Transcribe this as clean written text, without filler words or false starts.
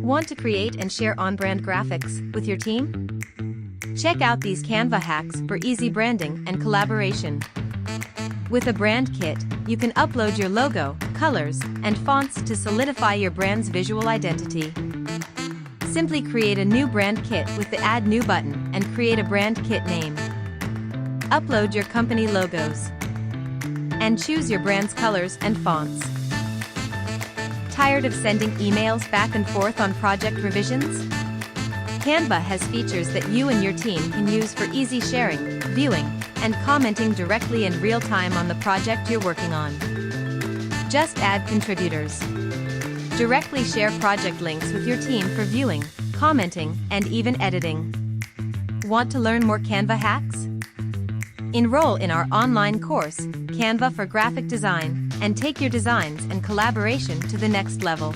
Want to create and share on-brand graphics with your team? Check out these Canva hacks for easy branding and collaboration. With a brand kit, you can upload your logo, colors, and fonts to solidify your brand's visual identity. Simply create a new brand kit with the Add New button and create a brand kit name. Upload your company logos and choose your brand's colors and fonts. Tired of sending emails back and forth on project revisions? Canva has features that you and your team can use for easy sharing, viewing, and commenting directly in real time on the project you're working on. Just add contributors. Directly share project links with your team for viewing, commenting, and even editing. Want to learn more Canva hacks? Enroll in our online course, Canva for Graphic Design, and take your designs and collaboration to the next level.